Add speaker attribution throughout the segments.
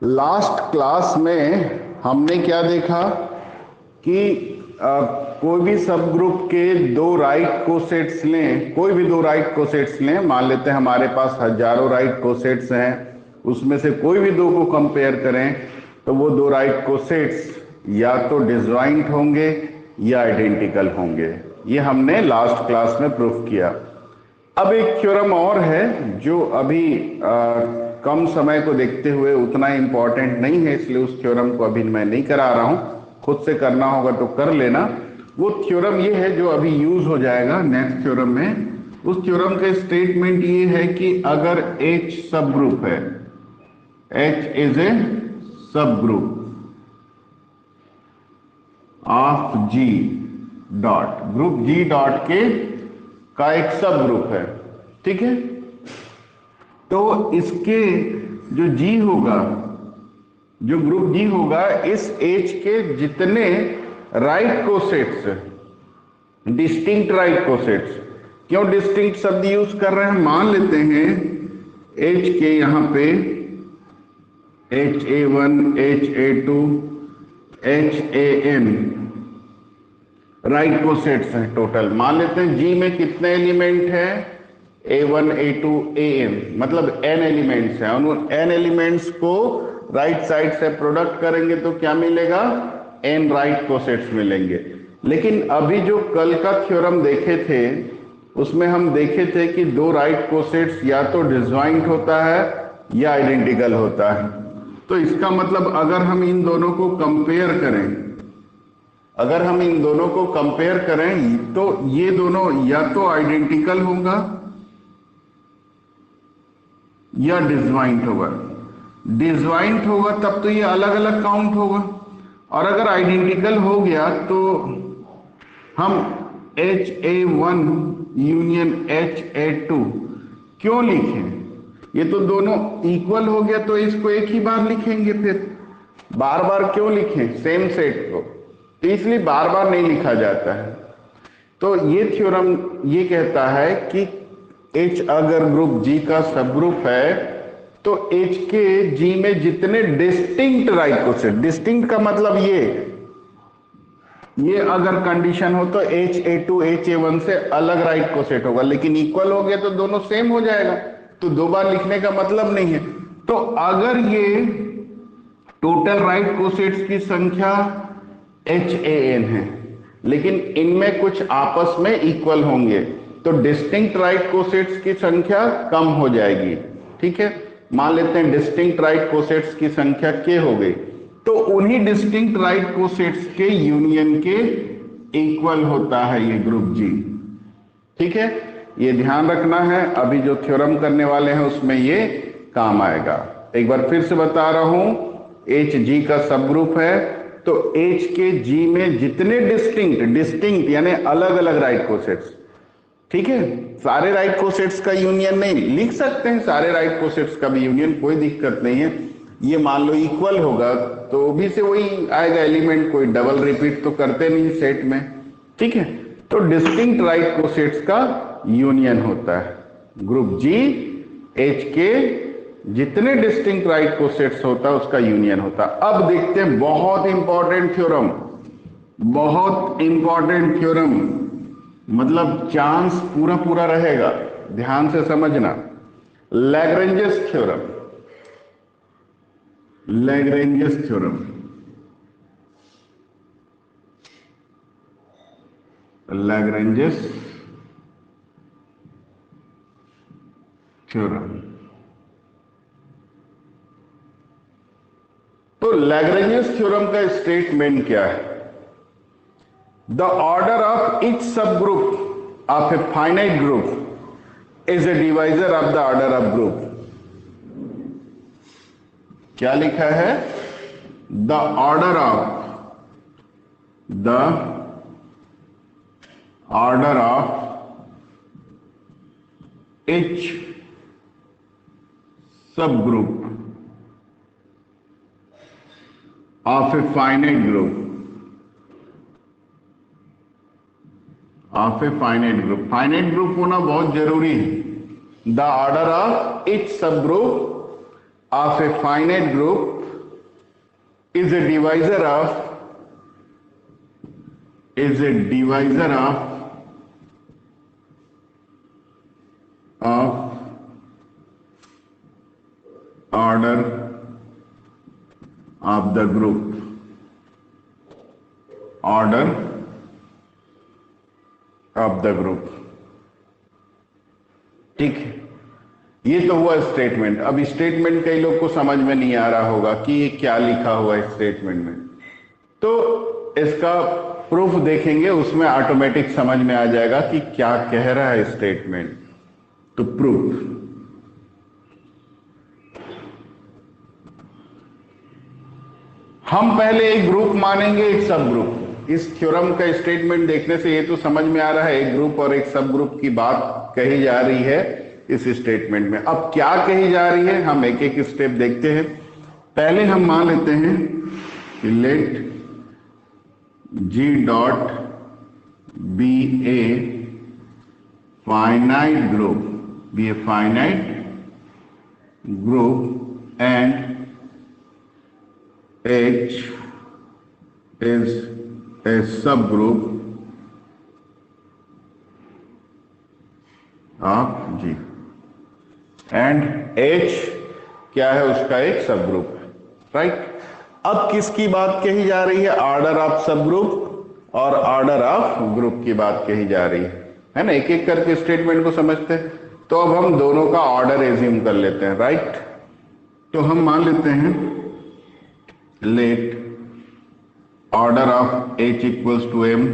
Speaker 1: Last class में हमने क्या देखा कि कोई भी सब ग्रुप के दो राइट कोसेट्स लें, कोई भी दो राइट कोसेट्स लें। मान लेते हैं हमारे पास हजारों राइट कोसेट्स हैं, उसमें से कोई भी दो को कंपेयर करें तो वो दो राइट कोसेट्स या तो डिसजॉइंट होंगे या आइडेंटिकल होंगे। ये हमने लास्ट क्लास में प्रूफ किया। अब एक थ्योरम और है जो अभी कम समय को देखते हुए उतना इंपॉर्टेंट नहीं है, इसलिए उस थ्योरम को अभी मैं नहीं करा रहा हूं। खुद से करना होगा तो कर लेना। वो थ्योरम ये है जो अभी यूज हो जाएगा नेक्स्ट थ्योरम में। उस थ्योरम का स्टेटमेंट ये है कि अगर H सब ग्रुप है, H is a sub group of G dot, group G dot के का एक सब ग्रुप है, ठीक है। तो इसके जो G होगा, जो ग्रुप G होगा, इस H के जितने right cosets, distinct right cosets, क्यों डिस्टिंक्ट शब्द यूज कर रहे हैं? मान लेते हैं H के यहां पे HA1, HA2, HAN right cosets हैं टोटल। मान लेते हैं G में कितने एलिमेंट है? A1, A2, AN, मतलब n एलिमेंट्स हैं। उन n एलिमेंट्स को राइट साइड से प्रोडक्ट करेंगे तो क्या मिलेगा? n राइट कोसेट्स मिलेंगे। लेकिन अभी जो कल का थ्योरम देखे थे उसमें हम देखे थे कि दो राइट कोसेट्स या तो डिसजॉइंट होता है या आइडेंटिकल होता है। तो इसका मतलब अगर हम इन दोनों को कंपेयर करें, अगर हम इन दोनों को कंपेयर करें तो ये दोनों या तो आइडेंटिकल होगा या डिसजॉइंट होगा। डिसजॉइंट होगा तब तो ये अलग अलग काउंट होगा, और अगर आइडेंटिकल हो गया तो हम HA1 यूनियन HA2 क्यों लिखें? ये तो दोनों इक्वल हो गया तो इसको एक ही बार लिखेंगे, फिर बार बार क्यों लिखें सेम सेट को? तो इसलिए बार बार नहीं लिखा जाता है। तो ये थ्योरम ये कहता है कि H अगर ग्रुप G का सब ग्रुप है तो H के G में जितने डिस्टिंक्ट राइट कोसेट, डिस्टिंक्ट का मतलब ये अगर कंडीशन हो तो HA2 HA1 से अलग राइट कोसेट होगा, लेकिन इक्वल हो गया तो दोनों सेम हो जाएगा, तो दो बार लिखने का मतलब नहीं है। तो अगर ये टोटल राइट कोसेट्स की संख्या HAN है लेकिन इनमें कुछ आपस में इक्वल होंगे तो डिस्टिंक्ट राइट कोसेट्स की संख्या कम हो जाएगी, ठीक है। मान लेते हैं डिस्टिंक्ट राइट कोसेट्स की संख्या k हो गई, तो उन्हीं डिस्टिंक्ट राइट कोसेट्स के यूनियन के इक्वल होता है ये ग्रुप G, ठीक है। ये ध्यान रखना है, अभी जो थ्योरम करने वाले हैं उसमें ये काम आएगा। एक बार फिर से बता रहा हूं, HG का सब ग्रुप है तो H के G में जितने डिस्टिंक्ट यानी अलग अलग राइट कोसेट्स, ठीक है। सारे राइट कोसेट्स का यूनियन नहीं, लिख सकते हैं सारे राइट कोसेट्स का भी यूनियन, कोई दिक्कत नहीं है। ये मान लो इक्वल होगा तो भी से वही आएगा एलिमेंट, कोई डबल रिपीट तो करते नहीं सेट में, ठीक है। तो डिस्टिंक्ट राइट कोसेट्स का यूनियन होता है ग्रुप G, H के जितने डिस्टिंक्ट राइट कोसेट्स होता है उसका यूनियन होता है। अब देखते हैं बहुत इंपॉर्टेंट थ्योरम, बहुत इंपॉर्टेंट थ्योरम, मतलब चांस पूरा पूरा रहेगा, ध्यान से समझना। Lagrange's theorem, Lagrange's theorem, Lagrange's theorem. तो लैग्रेंजेस थ्योरम का स्टेटमेंट क्या है? The order of each subgroup of a finite group is a divisor of the order of group. क्या लिखा है? The order of each subgroup of a finite group finite group होना बहुत जरूरी है। द ऑर्डर ऑफ इच सब group of a finite group is a divisor of order of the group. Order of the group, ठीक है। ये तो हुआ स्टेटमेंट। अब स्टेटमेंट कई लोग को समझ में नहीं आ रहा होगा कि ये क्या लिखा हुआ है स्टेटमेंट में, तो इसका प्रूफ देखेंगे, उसमें ऑटोमेटिक समझ में आ जाएगा कि क्या कह रहा है स्टेटमेंट। तो प्रूफ, हम पहले एक ग्रुप मानेंगे, एक सब ग्रुप। इस थ्योरम का स्टेटमेंट देखने से ये तो समझ में आ रहा है एक ग्रुप और एक सब ग्रुप की बात कही जा रही है इस स्टेटमेंट में। अब क्या कही जा रही है, हम एक एक स्टेप देखते हैं। पहले हम मान लेते हैं कि let G dot be a finite group, be a finite group and H is a subgroup of G and H क्या है, उसका एक सब ग्रुप है, राइट। अब किसकी बात कही जा रही है, ऑर्डर ऑफ सब ग्रुप और ऑर्डर ऑफ ग्रुप की बात कही जा रही है ना। एक एक करके स्टेटमेंट को समझते हैं। तो अब हम दोनों का ऑर्डर एज्यूम कर लेते हैं, राइट। तो हम मान लेते हैं let order of H equals to M,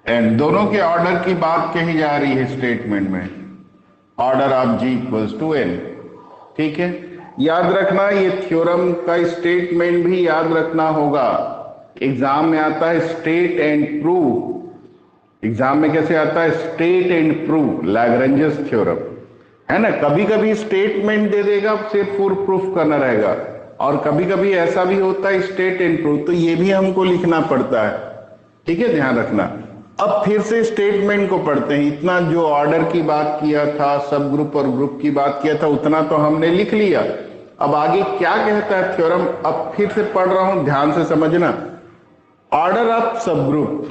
Speaker 1: and दोनों के ऑर्डर की बात कही जा रही है स्टेटमेंट में, order of G equals to N, ठीक है। याद रखना ये थ्योरम का स्टेटमेंट भी याद रखना होगा। एग्जाम में आता है स्टेट एंड प्रूव। एग्जाम में कैसे आता है, स्टेट एंड प्रूव, लैग्रेंजस थ्योरम, है ना। कभी कभी स्टेटमेंट दे देगा, सिर्फ प्रूफ करना रहेगा, और कभी कभी ऐसा भी होता है स्टेट एंड प्रूफ, तो ये भी हमको लिखना पड़ता है, ठीक है, ध्यान रखना। अब फिर से स्टेटमेंट को पढ़ते हैं। इतना जो ऑर्डर की बात किया था, सब ग्रुप और ग्रुप की बात किया था, उतना तो हमने लिख लिया। अब आगे क्या कहता है थ्योरम, अब फिर से पढ़ रहा हूं, ध्यान से समझना। Order of sub group,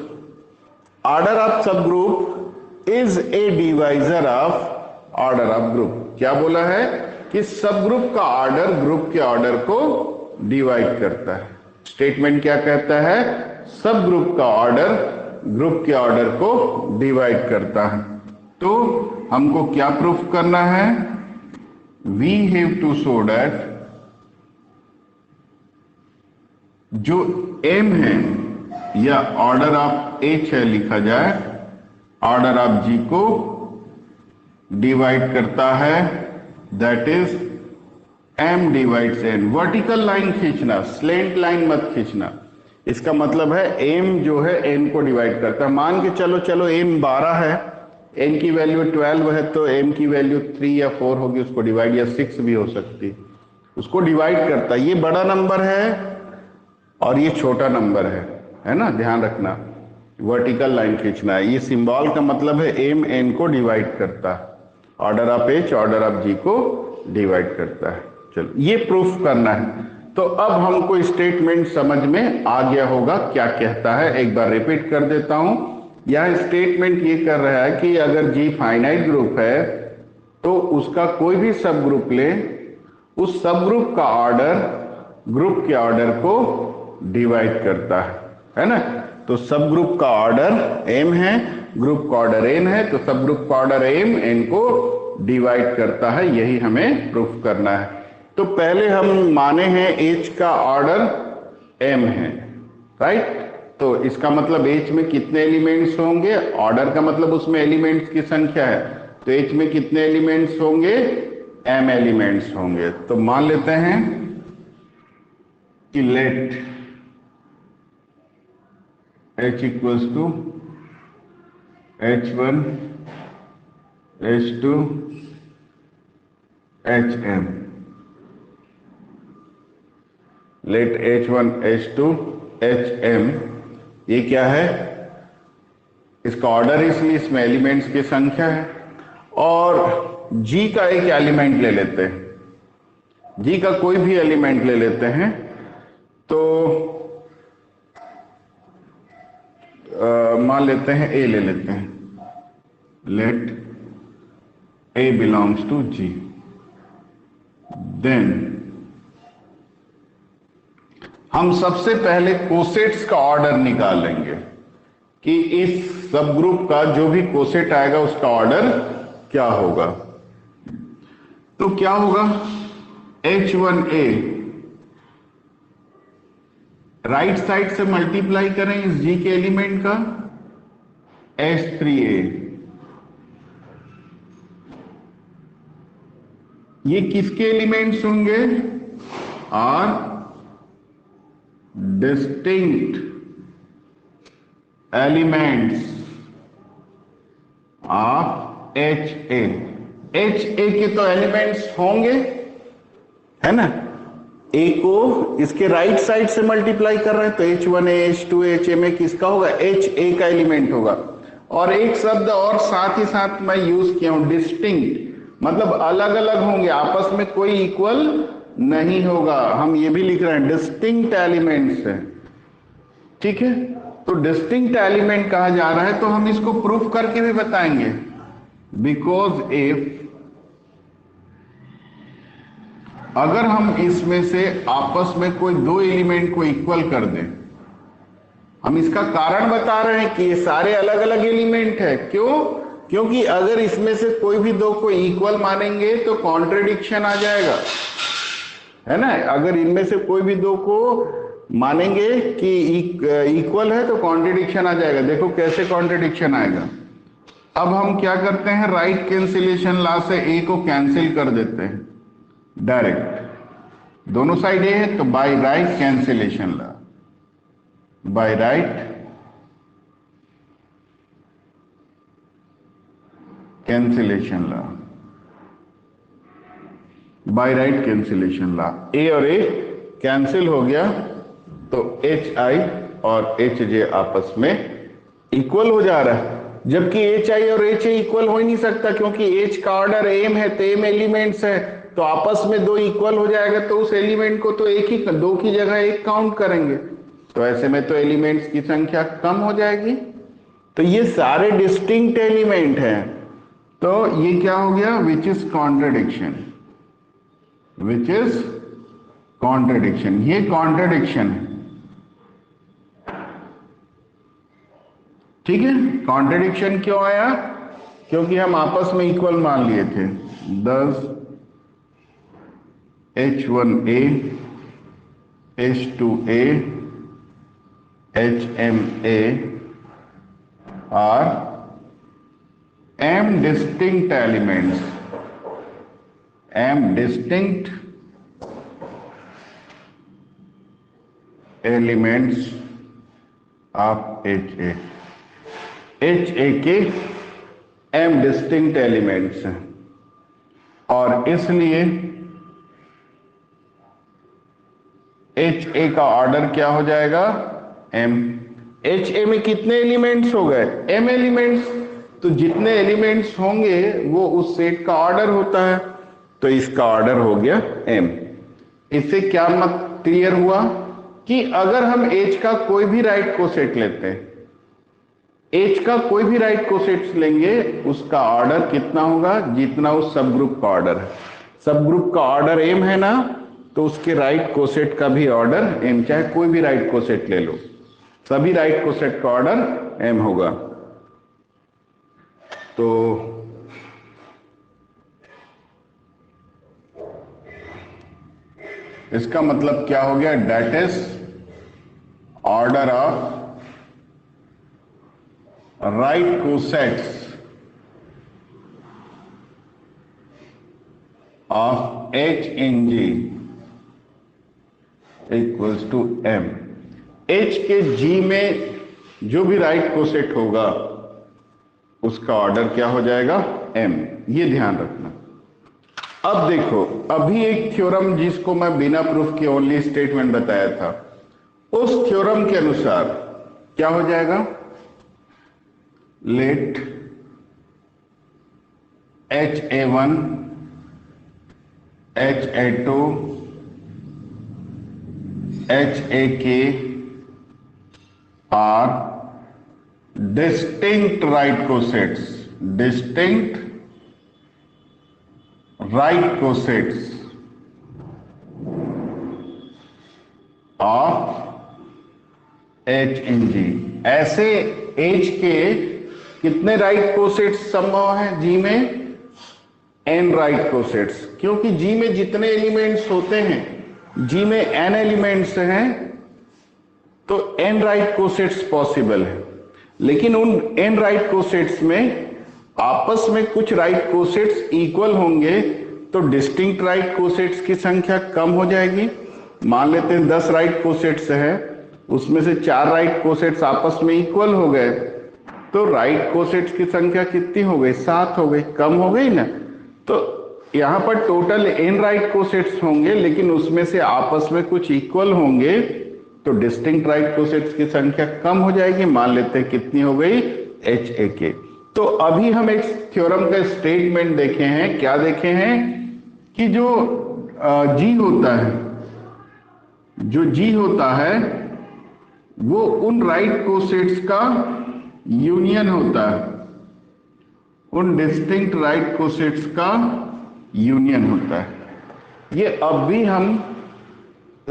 Speaker 1: order of sub group is a divisor of order of group. क्या बोला है कि सब ग्रुप का ऑर्डर ग्रुप के ऑर्डर को डिवाइड करता है। स्टेटमेंट क्या कहता है, सब ग्रुप का ऑर्डर ग्रुप के ऑर्डर को डिवाइड करता है। तो हमको क्या प्रूफ करना है, we have to show that जो M है या ऑर्डर ऑफ H है लिखा जाए, ऑर्डर ऑफ G को डिवाइड करता है, that is M divides N। Vertical line खींचना, स्लेंट लाइन मत खींचना। इसका मतलब है M जो है N को डिवाइड करता है। मान के चलो M 12 है, N की वैल्यू 12 है, तो M की वैल्यू 3 या 4 होगी, उसको डिवाइड, या 6 भी हो सकती, उसको डिवाइड करता है। ये बड़ा नंबर है और ये छोटा नंबर है ना, ध्यान रखना। वर्टिकल लाइन खींचना है, ये सिंबल का मतलब है M N को डिवाइड करता है, order of H order of G को डिवाइड करता है। चलो ये प्रूफ करना है। तो अब हमको स्टेटमेंट समझ में आ गया होगा क्या कहता है। एक बार रिपीट कर देता हूं। यह स्टेटमेंट ये कर रहा है कि अगर G फाइनाइट ग्रुप है तो उसका कोई भी सब ग्रुप ले, उस सब ग्रुप का ऑर्डर ग्रुप के ऑर्डर को डिवाइड करता है ना। तो सब ग्रुप का ऑर्डर M है, ग्रुप का ऑर्डर N है, तो सब ग्रुप का ऑर्डर M N को डिवाइड करता है। यही हमें प्रूफ करना है। तो पहले हम माने हैं H का ऑर्डर M है, राइट। तो इसका मतलब H में कितने एलिमेंट्स होंगे, ऑर्डर का मतलब उसमें एलिमेंट्स की संख्या है, तो H में कितने एलिमेंट्स होंगे, M एलिमेंट्स होंगे। तो मान लेते हैं कि let H equals to H1 H2 HM। Let H1 H2 HM, ये क्या है, इसका ऑर्डर, इसलिए इसमें एलिमेंट्स की संख्या है। और G का एक एलिमेंट ले लेते हैं, जी का कोई भी एलिमेंट ले लेते हैं तो मान लेते हैं ए ले लेते हैं, let a belongs to G, then हम सबसे पहले कोसेट्स का ऑर्डर निकालेंगे कि इस सब ग्रुप का जो भी कोसेट आएगा उसका ऑर्डर क्या होगा। तो क्या होगा, H1A राइट साइड से मल्टीप्लाई करें इस G के एलिमेंट का, H3A ये किसके एलिमेंट्स होंगे, are distinct elements of HA। HA के तो एलिमेंट्स होंगे, है ना, A को इसके राइट साइड से मल्टीप्लाई कर रहे हैं तो H1A H2A HA में किसका होगा, HA का एलिमेंट होगा। और एक शब्द और साथ ही साथ मैं यूज किया हूं, डिस्टिंक्ट, मतलब अलग अलग होंगे, आपस में कोई इक्वल नहीं होगा। हम ये भी लिख रहे हैं डिस्टिंक्ट एलिमेंट्स है, ठीक है। तो डिस्टिंक्ट एलिमेंट कहा जा रहा है तो हम इसको प्रूफ करके भी बताएंगे, बिकॉज इफ अगर हम इसमें से आपस में कोई दो एलिमेंट को इक्वल कर दें, हम इसका कारण बता रहे हैं कि ये सारे अलग अलग एलिमेंट है, क्यों, क्योंकि अगर इसमें से कोई भी दो को इक्वल मानेंगे तो कॉन्ट्रडिक्शन आ जाएगा, है ना। अगर इनमें से कोई भी दो को मानेंगे कि इक्वल है तो कॉन्ट्रडिक्शन आ जाएगा। देखो कैसे कॉन्ट्रडिक्शन आएगा। अब हम क्या करते हैं, राइट कैंसिलेशन लॉ से ए को कैंसिल कर देते हैं डायरेक्ट, दोनों साइड ए है तो by right cancellation law, by right cancellation law, by right cancellation law, A और ए कैंसिल हो गया तो HI और HJ आपस में इक्वल हो जा रहा है, जबकि HI और HA इक्वल हो ही नहीं सकता क्योंकि H का ऑर्डर M है तो M एलिमेंट्स है, तो आपस में दो इक्वल हो जाएगा तो उस एलिमेंट को तो एक ही, दो की जगह एक काउंट करेंगे, तो ऐसे में तो एलिमेंट्स की संख्या कम हो जाएगी। तो ये सारे डिस्टिंक्ट एलिमेंट हैं, तो ये क्या हो गया, which is contradiction, which is contradiction, ये कॉन्ट्रडिक्शन है, ठीक है। कॉन्ट्रडिक्शन क्यों आया, क्योंकि हम आपस में इक्वल मान लिए थे। 10 H1A H2A HMA are M distinct elements, M distinct elements of HA, HA के M डिस्टिंक्ट एलिमेंट्स हैं और इसलिए HA का ऑर्डर क्या हो जाएगा, M। HA में कितने एलिमेंट्स हो गए, M एलिमेंट्स, तो जितने एलिमेंट्स होंगे वो उस सेट का ऑर्डर होता है, तो इसका ऑर्डर हो गया M। इससे क्या मत क्लियर हुआ कि अगर हम H का कोई भी राइट कोसेट लेते हैं, H का कोई भी राइट कोसेट्स लेंगे उसका ऑर्डर कितना होगा, जितना उस सब ग्रुप का ऑर्डर है। सब ग्रुप का ऑर्डर M है ना, तो उसके राइट कोसेट का भी ऑर्डर M, चाहे कोई भी राइट कोसेट ले लो, सभी राइट कोसेट का ऑर्डर M होगा। तो इसका मतलब क्या हो गया, that is order of right cosets of H in G equals to M। H के G में जो भी राइट कोसेट होगा उसका ऑर्डर क्या हो जाएगा, M। ये ध्यान रखना। अब देखो, अभी एक थ्योरम जिसको मैं बिना प्रूफ के ओनली स्टेटमेंट बताया था, उस थ्योरम के अनुसार क्या हो जाएगा, late HA1 HA2 HAK are distinct right cosets, distinct right cosets of H in G। ऐसे H के कितने राइट कोसेट्स संभव हैं G में? n राइट कोसेट्स, क्योंकि G में जितने एलिमेंट्स होते हैं, G में n एलिमेंट्स हैं, तो n राइट कोसेट्स पॉसिबल है। लेकिन उन n राइट कोसेट्स में आपस में कुछ राइट कोसेट्स इक्वल होंगे, तो डिस्टिंक्ट राइट कोसेट्स की संख्या कम हो जाएगी। मान लेते हैं 10 राइट कोसेट्स है, उसमें से 4 राइट कोसेट्स आपस में इक्वल हो गए, तो राइट कोसेट्स की संख्या कितनी हो गई? 7 हो गई, कम हो गई ना। तो यहां पर टोटल n राइट कोसेट्स होंगे, लेकिन उसमें से आपस में कुछ इक्वल होंगे, तो डिस्टिंक्ट राइट कोसेट्स की संख्या कम हो जाएगी। मान लेते हैं कितनी हो गई? HAK। तो अभी हम एक थ्योरम का स्टेटमेंट देखे हैं। क्या देखे हैं? कि जो G होता है, जो G होता है वो उन राइट कोसेट्स का यूनियन होता है, उन डिस्टिंक्ट राइट कोसेट्स का यूनियन होता है। ये अब भी हम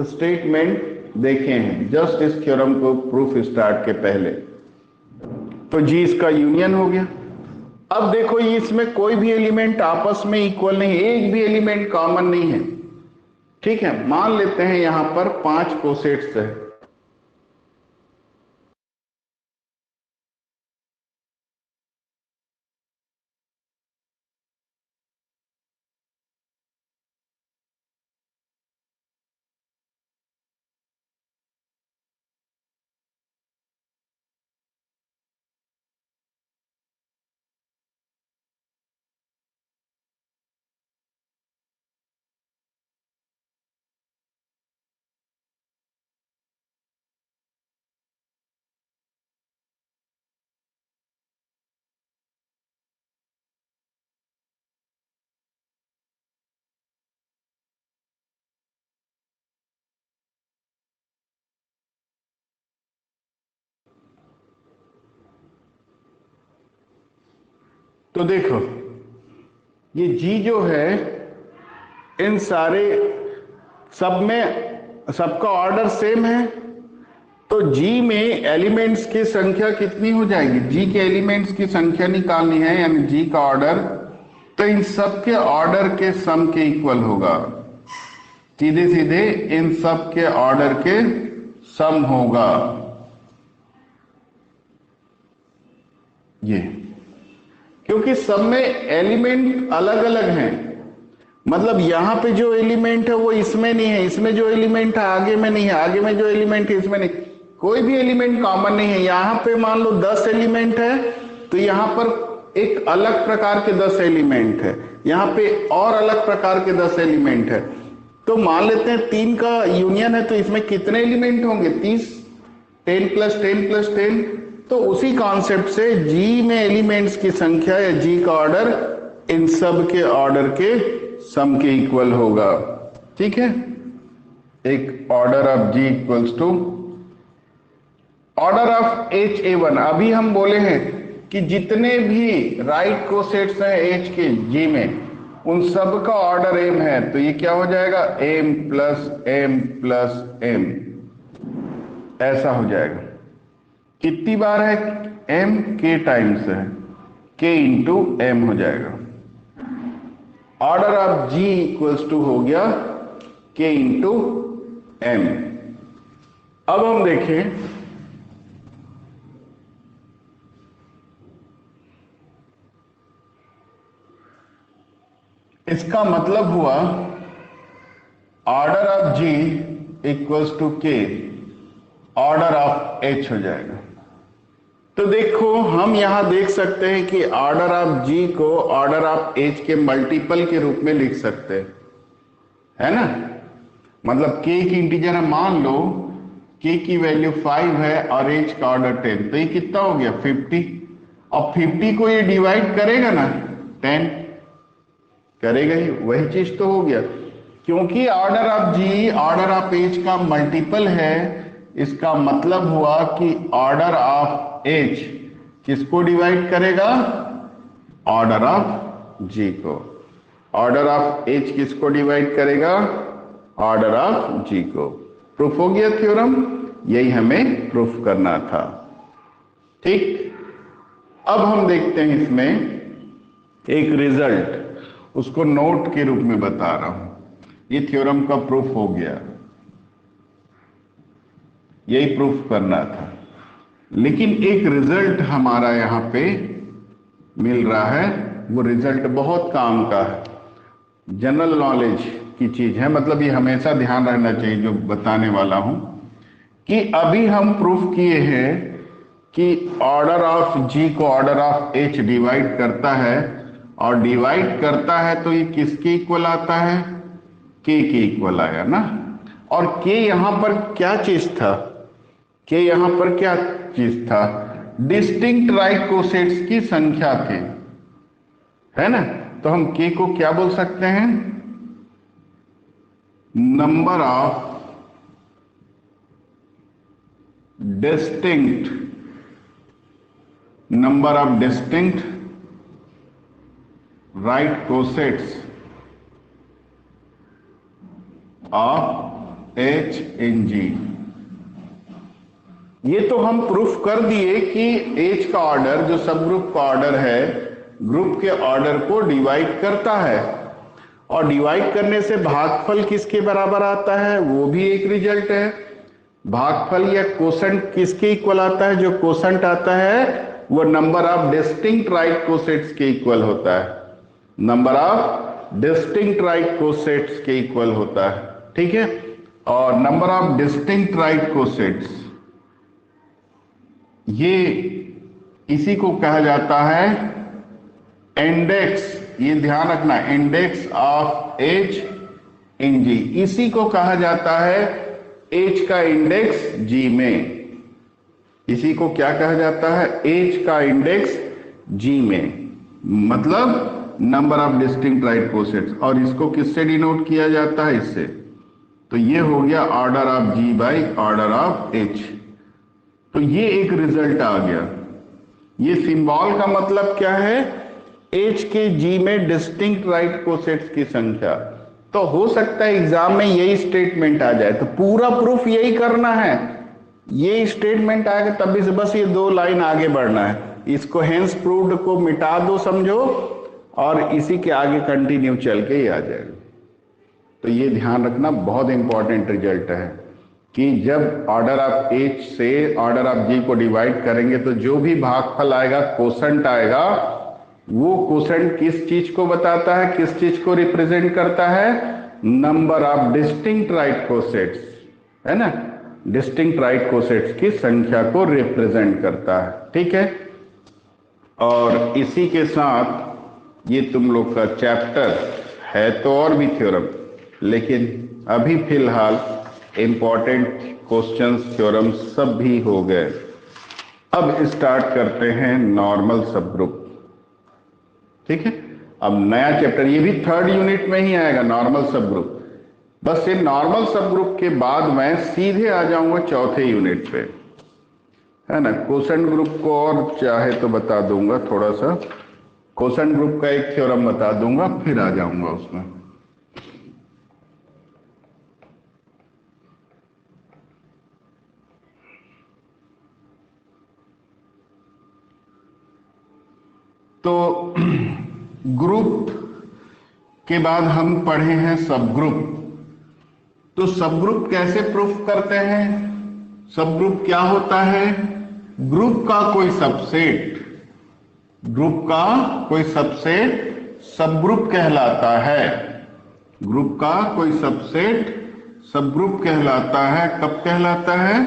Speaker 1: स्टेटमेंट देखे हैं जस्ट इस थ्योरम को प्रूफ स्टार्ट के पहले। तो G इसका यूनियन हो गया। अब देखो, ये इसमें कोई भी एलिमेंट आपस में इक्वल नहीं है, एक भी एलिमेंट कॉमन नहीं है। ठीक है, मान लेते हैं यहां पर 5 कोसेट्स है। तो देखो, ये G जो है, इन सारे सब में सबका ऑर्डर सेम है, तो G में एलिमेंट्स की संख्या कितनी हो जाएगी? G के एलिमेंट्स की संख्या निकालनी है, यानी G का ऑर्डर, तो इन सब के ऑर्डर के सम के इक्वल होगा। सीधे सीधे इन सब के ऑर्डर के सम होगा ये, क्योंकि सब में एलिमेंट अलग अलग हैं। मतलब यहां पे जो एलिमेंट है वो इसमें नहीं है, इसमें जो एलिमेंट है आगे में नहीं है, आगे में जो एलिमेंट है इसमें नहीं, कोई भी एलिमेंट कॉमन नहीं है। यहां पे मान लो 10 एलिमेंट है, तो यहां पर एक अलग प्रकार के 10 एलिमेंट है, यहां पे और अलग प्रकार के 10 एलिमेंट है। तो मान लेते हैं 3 का यूनियन है, तो इसमें कितने एलिमेंट होंगे? 30, 10 + 10 + 10। तो उसी कॉन्सेप्ट से G में एलिमेंट्स की संख्या या G का ऑर्डर इन सब के ऑर्डर के सम के इक्वल होगा। ठीक है, एक order of G equals to order of HA1। अभी हम बोले हैं कि जितने भी राइट कोसेट्स हैं H के G में, उन सब का ऑर्डर m है, तो ये क्या हो जाएगा? m + m + m, ऐसा हो जाएगा। कितनी बार है? m, k टाइम्स है, k × m हो जाएगा। Order of G equals to हो गया k × m। अब हम देखें, इसका मतलब हुआ order of G equals to k order of H हो जाएगा। तो देखो, हम यहां देख सकते हैं कि ऑर्डर ऑफ G को ऑर्डर ऑफ H के मल्टीपल के रूप में लिख सकते हैं, है ना। मतलब k की इंटीजर है, मान लो k की वैल्यू 5 है और H का ऑर्डर 10, तो ये कितना हो गया? 50। और 50 को ये डिवाइड करेगा ना, 10 करेगा ही, वही चीज तो हो गया। क्योंकि order of G order of H का मल्टीपल है, इसका मतलब हुआ कि ऑर्डर ऑफ एच किसको डिवाइड करेगा? ऑर्डर ऑफ जी को। ऑर्डर ऑफ एच किसको डिवाइड करेगा? ऑर्डर ऑफ जी को। प्रूफ हो गया थ्योरम, यही हमें प्रूफ करना था। ठीक, अब हम देखते हैं इसमें एक रिजल्ट, उसको नोट के रूप में बता रहा हूं। ये थ्योरम का प्रूफ हो गया, यही प्रूफ करना था, लेकिन एक रिजल्ट हमारा यहां पे मिल रहा है। वो रिजल्ट बहुत काम का है, जनरल नॉलेज की चीज है, मतलब ये हमेशा ध्यान रखना चाहिए जो बताने वाला हूं, कि अभी हम प्रूफ किए हैं कि ऑर्डर ऑफ जी को ऑर्डर ऑफ एच डिवाइड करता है, और डिवाइड करता है तो ये किसके इक्वल आता है? के इक्वल आया ना। और के यहां पर क्या चीज था? के यहां पर क्या चीज था? डिस्टिंक्ट राइट कोसेट्स की संख्या थी, है ना। तो हम के को क्या बोल सकते हैं? Number of distinct right cosets of H in G. ये तो हम प्रूफ कर दिए कि एच का ऑर्डर जो सब ग्रुप का ऑर्डर है, ग्रुप के ऑर्डर को डिवाइड करता है, और डिवाइड करने से भागफल किसके बराबर आता है? वो भी एक रिजल्ट है। भागफल या कोसेंट किसके इक्वल आता है? जो कोसेंट आता है वो number of distinct right cosets के इक्वल होता है, number of distinct right cosets के इक्वल होता है। ठीक है, और number of distinct right cosets, ये इसी को कहा जाता है इंडेक्स, ये ध्यान रखना, इंडेक्स ऑफ एच इन जी। इसी को कहा जाता है एच का इंडेक्स जी में। इसी को क्या कहा जाता है? एच का इंडेक्स जी में, मतलब number of distinct right cosets. और इसको किससे डिनोट किया जाता है? इससे। तो ये हो गया order of G by order of H. तो ये एक रिजल्ट आ गया। ये सिंबल का मतलब क्या है? एच के जी में डिस्टिंक्ट राइट कोसेट्स की संख्या। तो हो सकता है एग्जाम में यही स्टेटमेंट आ जाए, तो पूरा प्रूफ यही करना है। ये स्टेटमेंट आएगा तब भी से बस ये 2 लाइन आगे बढ़ना है, इसको हेंस प्रूव्ड को मिटा दो समझो, और इसी के आगे कंटिन्यू चल के ही आ जाएगा। तो ये ध्यान रखना, बहुत इंपॉर्टेंट रिजल्ट है कि जब ऑर्डर ऑफ एच से ऑर्डर ऑफ जी को डिवाइड करेंगे तो जो भी भागफल आएगा, कोसेंट आएगा, वो कोसेंट किस चीज को बताता है, किस चीज को रिप्रेजेंट करता है? Number of distinct right cosets, है ना, डिस्टिंक्ट राइट कोसेट्स की संख्या को रिप्रेजेंट करता है। ठीक है, और इसी के साथ ये तुम लोग का चैप्टर है, तो और भी थ्योरम, लेकिन अभी फिलहाल इंपॉर्टेंट क्वेश्चंस थ्योरम सब भी हो गए। अब स्टार्ट करते हैं नॉर्मल सब ग्रुप। ठीक है, अब नया चैप्टर, ये भी 3rd यूनिट में ही आएगा, नॉर्मल सब ग्रुप। बस ये नॉर्मल सब ग्रुप के बाद मैं सीधे आ जाऊंगा 4थे यूनिट पे, है ना। कोसेंट ग्रुप को और चाहे तो बता दूंगा, थोड़ा सा कोसेंट ग्रुप का एक थ्योरम बता दूंगा, फिर आ जाऊंगा उसमें। तो ग्रुप के बाद हम पढ़े हैं सब ग्रुप। तो सब ग्रुप कैसे प्रूफ करते हैं? सब ग्रुप क्या होता है? ग्रुप का कोई सबसेट, ग्रुप का कोई सबसेट सब ग्रुप कहलाता है। ग्रुप का कोई सबसेट सब ग्रुप कहलाता है। कब कहलाता है?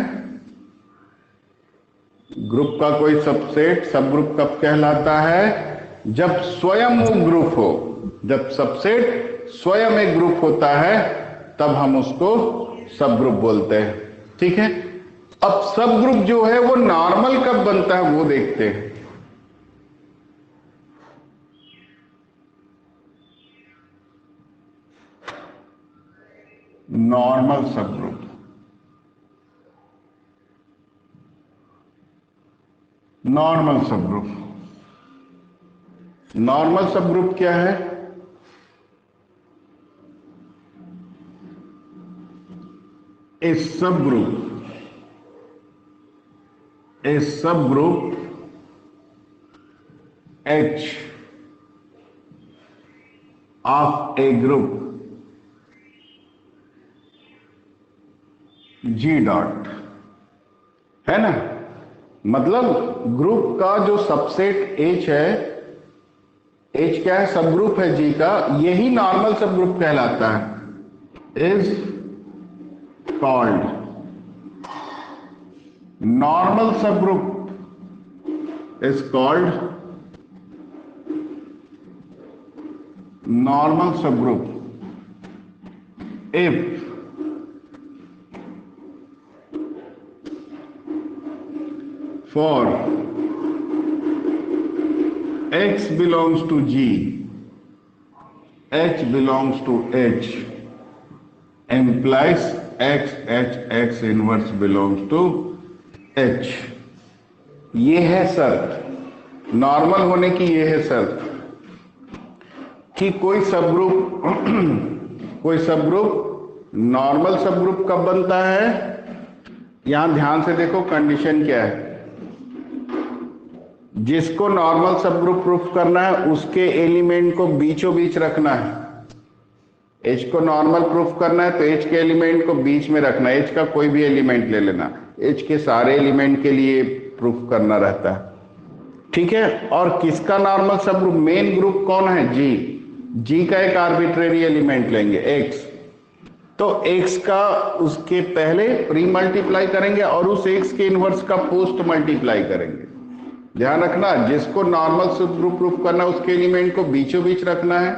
Speaker 1: ग्रुप का कोई सबसेट सब ग्रुप कब कहलाता है? जब स्वयं वो ग्रुप हो। जब सबसेट स्वयं एक ग्रुप होता है तब हम उसको सब ग्रुप बोलते हैं। ठीक है, अब सब ग्रुप जो है वो नॉर्मल कब बनता है वो देखते हैं। Normal subgroup. Normal subgroup, normal subgroup क्या है? A subgroup H of a group G dot, है ना? मतलब ग्रुप का जो सबसेट H है, H क्या है? सबग्रुप है G का, यही नॉर्मल सबग्रुप कहलाता है। Is called normal subgroup, is called normal subgroup if for X belongs to G, H belongs to H, implies X inverse belongs to H। ये है शर्त, नॉर्मल होने की ये है शर्त कि कोई सबग्रुप नॉर्मल सबग्रुप कब बनता है? यहां ध्यान से देखो कंडीशन क्या है। जिसको नॉर्मल सबग्रुप प्रूफ करना है उसके एलिमेंट को बीचों बीच रखना है। H को नॉर्मल प्रूफ करना है तो H के एलिमेंट को बीच में रखना है। H का कोई भी एलिमेंट ले लेना, H के सारे एलिमेंट के लिए प्रूफ करना रहता है, ठीक है। और किसका नॉर्मल सबग्रुप? मेन ग्रुप कौन है? G का एक आर्बिट्रेरी एलिमेंट लेंगे X, तो X का उसके पहले प्री मल्टीप्लाई करेंगे और उस X के इनवर्स का पोस्ट मल्टीप्लाई करेंगे। ध्यान रखना, जिसको नॉर्मल सबग्रुप प्रूफ करना है उसके एलिमेंट को बीचों बीच रखना है,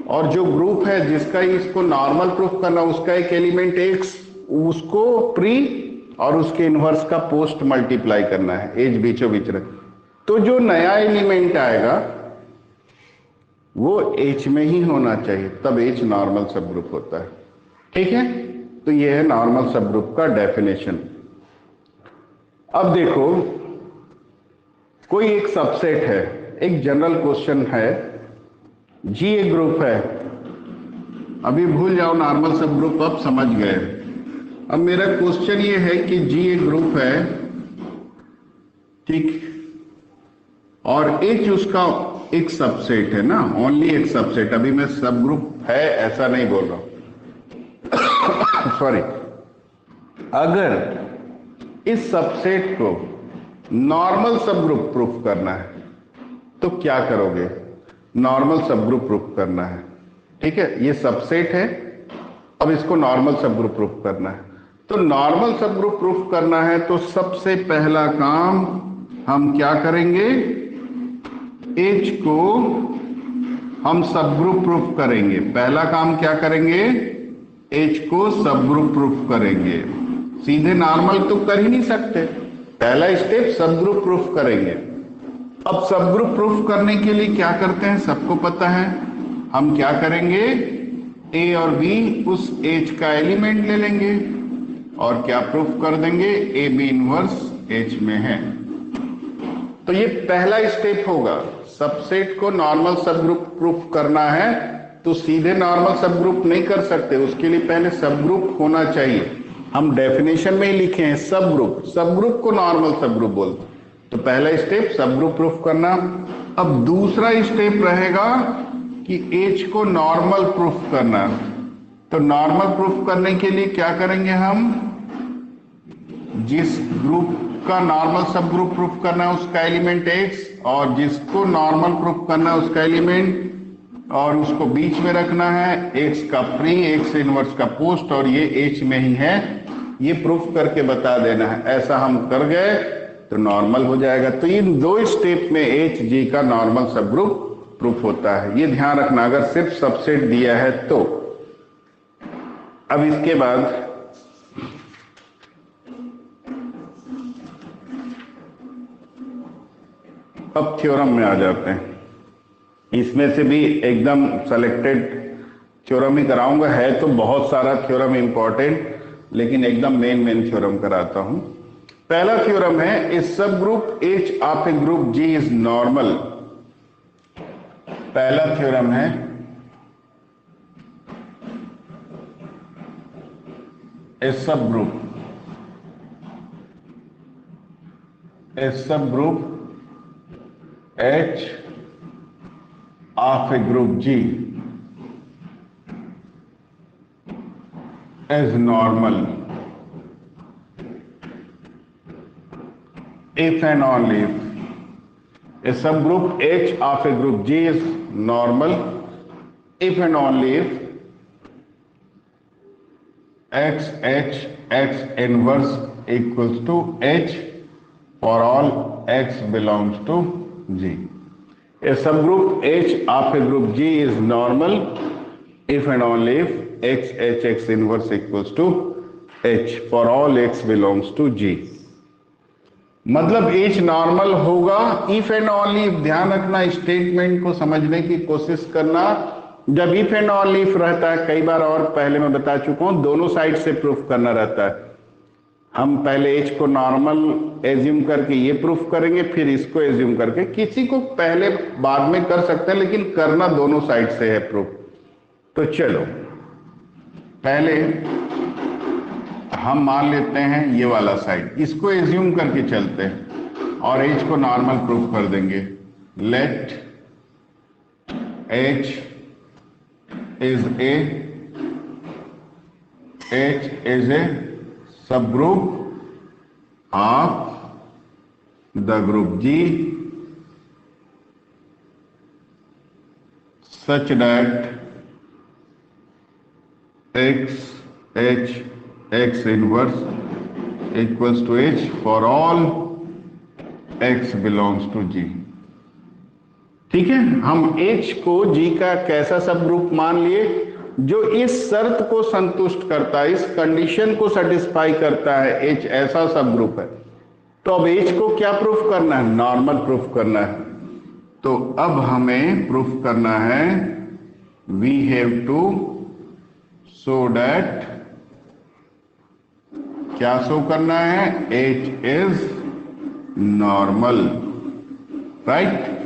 Speaker 1: और जो ग्रुप है जिसका इसको नॉर्मल प्रूफ करना उसका एक एलिमेंट X, उसको प्री और उसके इनवर्स का पोस्ट मल्टीप्लाई करना है, H बीचों बीच रख। तो जो नया एलिमेंट आएगा वो H में ही होना चाहिए, तब H नॉर्मल सबग्रुप होता है, ठीक है। तो ये है नॉर्मल सबग्रुप का डेफिनेशन। अब देखो, कोई एक सबसेट है, एक जनरल क्वेश्चन है, G एक ग्रुप है। अभी भूल जाओ नॉर्मल सबग्रुप, अब समझ गए। अब मेरा क्वेश्चन ये है कि G एक ग्रुप है, ठीक, और H उसका एक सबसेट है ना, ओनली एक सबसेट। अभी मैं सब ग्रुप है ऐसा नहीं बोल रहा हूं, सॉरी। अगर इस सबसेट को नॉर्मल सबग्रुप प्रूफ करना है तो क्या करोगे? नॉर्मल सबग्रुप प्रूफ करना है, ठीक है। ये सबसेट है, अब इसको नॉर्मल सबग्रुप प्रूफ करना है। तो नॉर्मल सबग्रुप प्रूफ करना है तो सबसे पहला काम हम क्या करेंगे? H को हम सबग्रुप प्रूफ करेंगे। पहला काम क्या करेंगे? H को सबग्रुप प्रूफ करेंगे। सीधे नॉर्मल तो कर ही नहीं सकते, पहला स्टेप सबग्रुप प्रूफ करेंगे। अब सबग्रुप प्रूफ करने के लिए क्या करते हैं सबको पता है। हम क्या करेंगे? A और B उस H का एलिमेंट ले लेंगे और क्या प्रूफ कर देंगे? AB इनवर्स H में है। तो ये पहला स्टेप होगा। सबसेट को नॉर्मल सबग्रुप प्रूफ करना है तो सीधे नॉर्मल सबग्रुप नहीं कर सकते, उसके लिए पहले सबग्रुप होना चाहिए। हम डेफिनेशन में ही लिखे हैं सबग्रुप, सबग्रुप को नॉर्मल सबग्रुप बोलते। तो पहला स्टेप सबग्रुप प्रूफ करना। अब दूसरा स्टेप रहेगा कि H को नॉर्मल प्रूफ करना। तो नॉर्मल प्रूफ करने के लिए क्या करेंगे? हम जिस ग्रुप का नॉर्मल सबग्रुप प्रूफ करना है उसका एलिमेंट X, और जिसको नॉर्मल प्रूफ करना है उसका एलिमेंट, और उसको बीच में रखना है, X का प्री, X इनवर्स का पोस्ट, और ये H में ही है, ये प्रूफ करके बता देना है। ऐसा हम कर गए तो नॉर्मल हो जाएगा। तो इन दो स्टेप में H G का नॉर्मल सबग्रुप प्रूफ होता है, ये ध्यान रखना अगर सिर्फ सबसेट दिया है तो। अब इसके बाद अब थ्योरम में आ जाते हैं। इसमें से भी एकदम सेलेक्टेड थ्योरम ही कराऊंगा, है तो बहुत सारा थ्योरम इंपॉर्टेंट, लेकिन एकदम मेन थ्योरम कराता हूं। पहला थ्योरम है, a sub group H of a group G is normal. पहला थ्योरम है, a sub group H of a group G is normal if and only if a subgroup H of a group G is normal if and only if X inverse equals to H for all X belongs to G. A subgroup H of a group G is normal if and only if X inverse equals to H for all X belongs to G. मतलब H normal होगा if and only if. ध्यान रखना, statement को समझने की कोशिश करना। जब इफ एंड ओनली इफ रहता है, कई बार और पहले मैं बता चुका हूं, दोनों साइड से प्रूफ करना रहता है। हम पहले H को नॉर्मल एज्यूम करके ये प्रूफ करेंगे, फिर इसको एज्यूम करके, किसी को पहले बाद में कर सकते हैं, लेकिन करना दोनों साइड से है प्रूफ। तो चलो पहले हम मान लेते हैं ये वाला साइड, इसको एज्यूम करके चलते हैं और H को नॉर्मल प्रूफ कर देंगे। Let H is a subgroup of the group G such that X inverse equals to H for all X belongs to G। ठीक है, हम H को G का कैसा सब ग्रुप मान लिए, जो इस शर्त को संतुष्ट करता है, इस कंडीशन को सेटिस्फाई करता है। H ऐसा सब ग्रुप है। तो अब H को क्या प्रूफ करना है? नॉर्मल प्रूफ करना है। तो अब हमें प्रूफ करना है, we have to show that, क्या शो करना है? H is normal, right.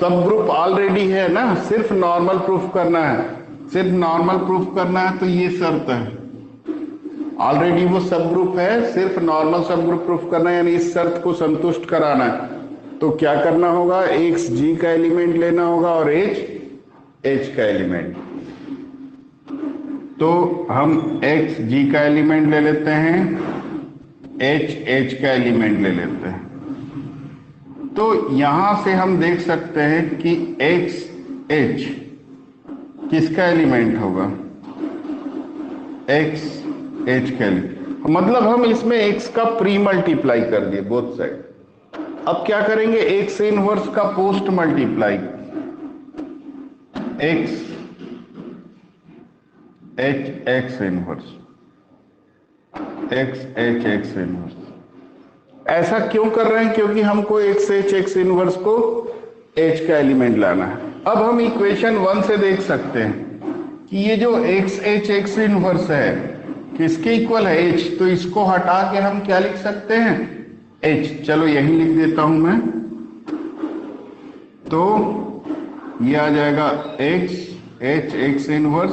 Speaker 1: Sub group already है ना, सिर्फ नॉर्मल प्रूफ करना है। सिर्फ नॉर्मल प्रूफ करना है, तो ये शर्त है। ऑलरेडी वो सब ग्रुप है, सिर्फ नॉर्मल सब ग्रुप प्रूफ करना है, यानी इस शर्त को संतुष्ट कराना है। तो क्या करना होगा? X G का एलिमेंट लेना होगा और H का एलिमेंट। तो हम X G का एलिमेंट ले लेते हैं, H का एलिमेंट ले लेते हैं। तो यहां से हम देख सकते हैं कि X H किसका एलिमेंट होगा? X H का एलिमेंट। मतलब हम इसमें X का प्री मल्टीप्लाई कर दिए बोथ साइड। अब क्या करेंगे? X इनवर्स का post multiply, X H inverse, X inverse. ऐसा क्यों कर रहे हैं? क्योंकि हमको X इनवर्स को H का एलिमेंट लाना है। अब हम इक्वेशन 1 से देख सकते हैं कि ये जो X इनवर्स है किसके इक्वल है? H। तो इसको हटा के हम क्या लिख सकते हैं? H। चलो यही लिख देता हूं मैं। तो ये आ जाएगा X इनवर्स,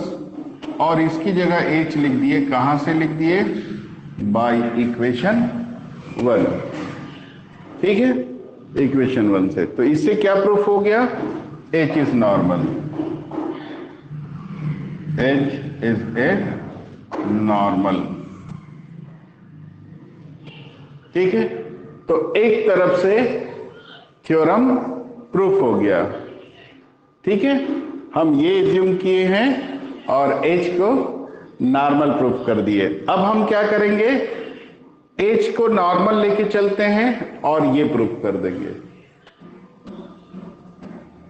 Speaker 1: और इसकी जगह H लिख दिए। कहां से लिख दिए? By equation 1। ठीक है, इक्वेशन 1 से। तो इससे क्या प्रूफ हो गया? H is normal, H is a normal. ठीक है, तो एक तरफ से थ्योरम प्रूफ हो गया। ठीक है, हम ये एज्यूम किए हैं और H को नॉर्मल प्रूफ कर दिए। अब हम क्या करेंगे? H को नॉर्मल लेके चलते हैं और ये प्रूफ कर देंगे।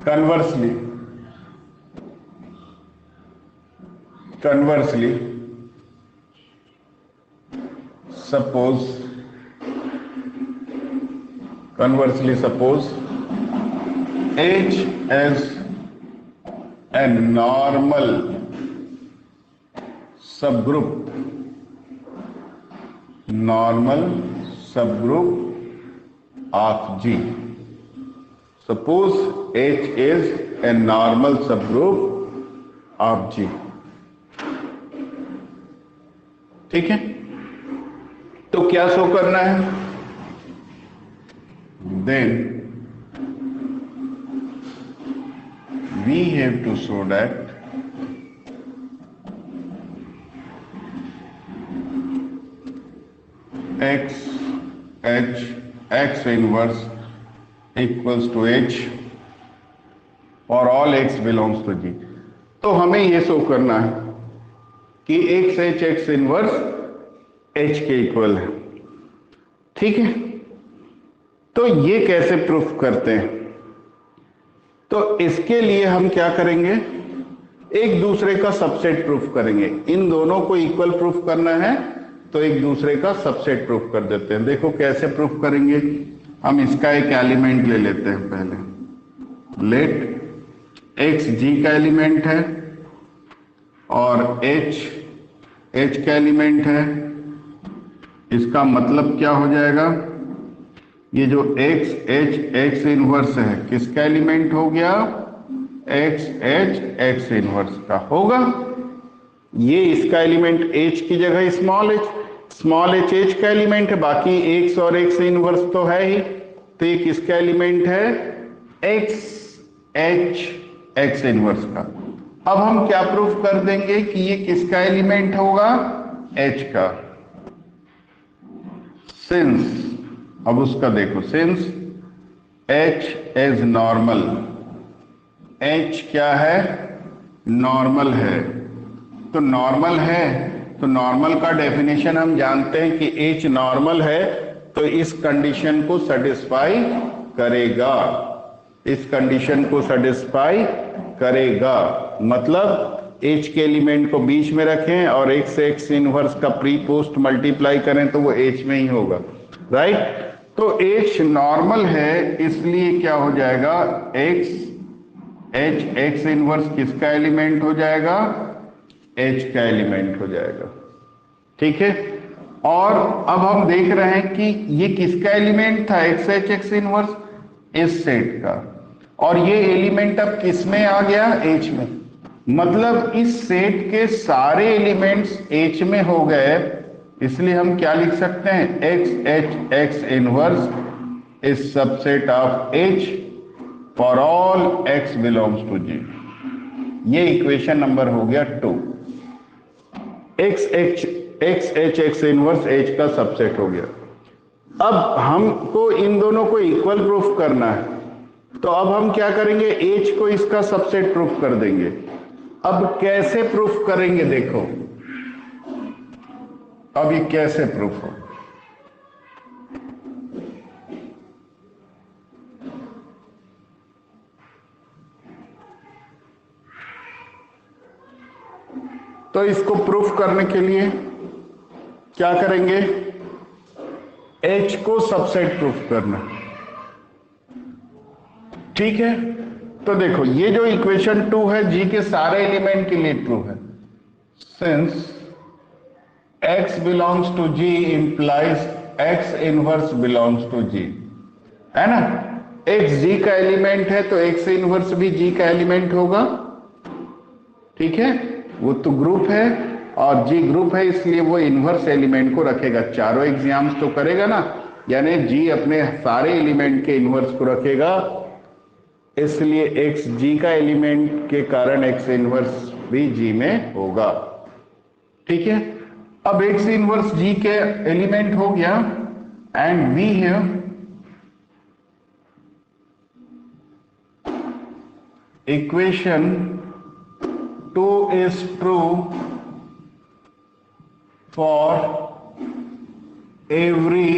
Speaker 1: Conversely suppose H is a normal subgroup, normal subgroup of G. Suppose H is a normal subgroup of G. ठीक है, तो क्या शो करना है? Then we have to show that x inverse equals to H for all x belongs to G. तो हमें ये show करना है कि x इनवर्स H के इक्वल है। ठीक है, तो ये कैसे प्रूफ करते हैं? तो इसके लिए हम क्या करेंगे, एक दूसरे का सबसेट प्रूफ करेंगे। इन दोनों को इक्वल प्रूफ करना है तो एक दूसरे का सबसेट प्रूफ कर देते हैं। देखो कैसे प्रूफ करेंगे, हम इसका एक एलिमेंट ले लेते हैं। पहले लेट x G का एलिमेंट है और H का एलिमेंट है। इसका मतलब क्या हो जाएगा, ये जो x इनवर्स है किसका एलिमेंट हो गया, x इनवर्स का होगा। ये इसका एलिमेंट H की जगह स्मॉल h H का एलिमेंट है, बाकी x और x इनवर्स तो है ही, तो ये किसका एलिमेंट है, x इनवर्स का। अब हम क्या प्रूफ कर देंगे कि ये किसका एलिमेंट होगा, H का। सिंस, अब उसका देखो, since H is normal, H क्या है, नॉर्मल है। तो नॉर्मल है तो नॉर्मल का डेफिनेशन हम जानते हैं कि H नॉर्मल है तो इस कंडीशन को सेटिस्फाई करेगा, इस कंडीशन को सेटिस्फाई करेगा। मतलब H के एलिमेंट को बीच में रखें और x इनवर्स का प्री पोस्ट मल्टीप्लाई करें तो वो H में ही होगा, राइट। तो H नॉर्मल है, इसलिए क्या हो जाएगा, x इनवर्स किसका एलिमेंट हो जाएगा, H का एलिमेंट हो जाएगा। ठीक है, और अब हम देख रहे हैं कि ये किसका एलिमेंट था, x इनवर्स, इस सेट का, और ये एलिमेंट अब किस में आ गया, H में। मतलब इस सेट के सारे एलिमेंट्स H में हो गए, इसलिए हम क्या लिख सकते हैं, x inverse is subset of H for all x belongs to G। ये इक्वेशन नंबर हो गया 2। x इनवर्स H का सबसेट हो गया। अब हमको इन दोनों को इक्वल प्रूफ करना है, तो अब हम क्या करेंगे, H को इसका सबसेट प्रूफ कर देंगे। अब कैसे प्रूफ करेंगे, देखो अब ये कैसे प्रूफ हो, तो इसको प्रूफ करने के लिए क्या करेंगे, H को सबसेट प्रूफ करना। ठीक है, तो देखो ये जो इक्वेशन 2 है G के सारे एलिमेंट के लिए ट्रू है। Since x belongs to G implies x inverse belongs to G, है ना। x G का एलिमेंट है तो x इनवर्स भी G का एलिमेंट होगा। ठीक है, वो तो ग्रुप है और G ग्रुप है, इसलिए वो इनवर्स एलिमेंट को रखेगा। चारों एग्जाम्स तो करेगा ना, यानी G अपने सारे एलिमेंट के इनवर्स को रखेगा, इसलिए x G का एलिमेंट के कारण x इनवर्स भी G में होगा। ठीक है, अब x इनवर्स G के एलिमेंट हो गया and we have equation 2 is true for every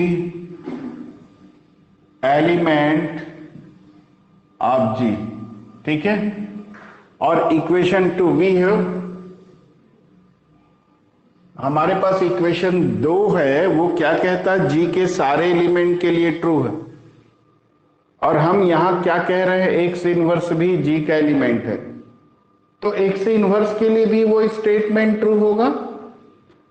Speaker 1: element of G। ठीक है, और इक्वेशन 2 वी हैव, हमारे पास इक्वेशन 2 है, वो क्या कहता है, G के सारे एलिमेंट के लिए ट्रू है, और हम यहां क्या कह रहे हैं, x इनवर्स भी G का एलिमेंट है। तो एक्स इनवर्स के लिए भी वो स्टेटमेंट ट्रू होगा।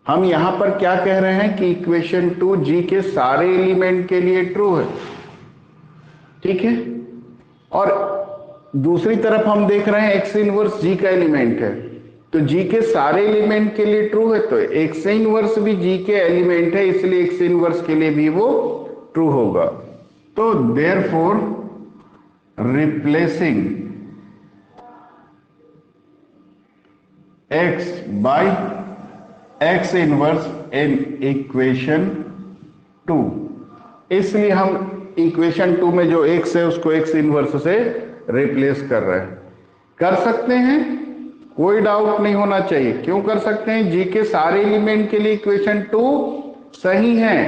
Speaker 1: हम यहां पर क्या कह रहे हैं कि इक्वेशन 2 जी के सारे एलिमेंट के लिए ट्रू है, ठीक है। और दूसरी तरफ हम देख रहे हैं एक्स इनवर्स जी का एलिमेंट है, तो जी के सारे एलिमेंट के लिए ट्रू है, तो एक्स इनवर्स भी जी के एलिमेंट है, इसलिए एक्स इनवर्स के लिए भी वो ट्रू होगा। तो therefore replacing x by x inverse in equation 2, इसलिए हम इक्वेशन 2 में जो x है उसको x इनवर्स से रिप्लेस कर रहे हैं। कर सकते हैं, कोई डाउट नहीं होना चाहिए। क्यों कर सकते हैं? जी के सारे एलिमेंट के लिए इक्वेशन 2 सही है,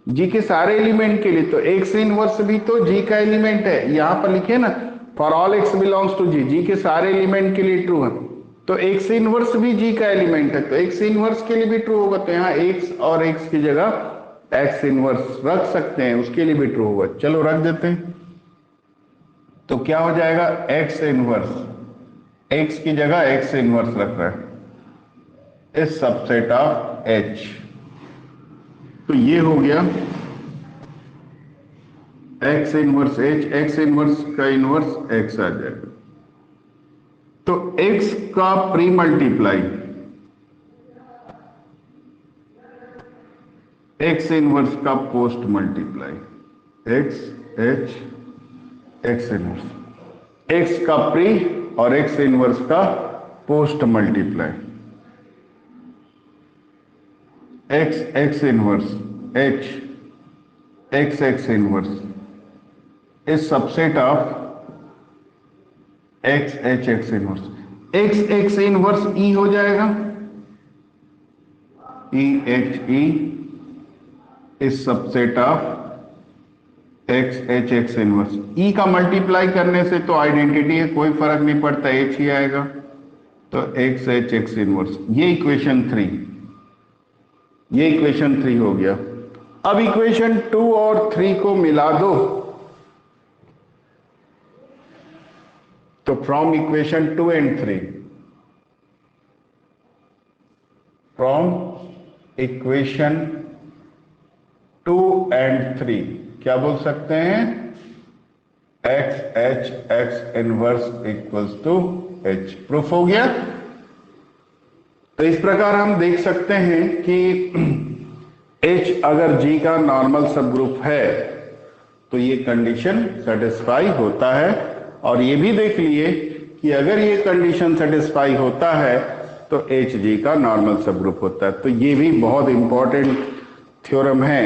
Speaker 1: जी के सारे एलिमेंट के लिए। तो x इनवर्स भी तो जी का एलिमेंट है, यहां पर लिखे ना for all x belongs to G, G के सारे एलिमेंट के लिए ट्रू है, तो x इनवर्स भी जी का एलिमेंट है, तो x इनवर्स के लिए भी ट्रू होगा। तो यहाँ x और x की जगह x इनवर्स रख सकते हैं, उसके लिए भी ट्रू होगा। चलो रख देते हैं, तो क्या हो जाएगा? x इनवर्स, x की जगह x इनवर्स रख रहा है इस सबसेट ऑफ h, तो ये हो गया x inverse h, x inverse का इनवर्स x आ जाएगा। तो x का प्री मल्टीप्लाई x इनवर्स का post multiply, x h x inverse, x का प्री और x इनवर्स का post multiply, x inverse h x inverse is subset of x h x inverse, x inverse e हो जाएगा, e h e is subset of x h x inverse. e का multiply करने से तो identity है, कोई फर्क नहीं पड़ता, h ही आएगा, तो x h x इनवर्स। ये इक्वेशन 3, ये इक्वेशन 3 हो गया। अब इक्वेशन 2 और 3 को मिला दो, तो from equation 2 and 3, from equation 2 and 3 क्या बोल सकते हैं? x h x inverse equals to h। Proof हो गया। तो इस प्रकार हम देख सकते हैं कि h अगर g का नॉर्मल सब ग्रुप है तो ये कंडीशन सेटिस्फाई होता है, और ये भी देख लिए कि अगर ये कंडीशन सेटिस्फाई होता है तो h g का नॉर्मल सब ग्रुप होता है। तो ये भी बहुत इंपॉर्टेंट थ्योरम है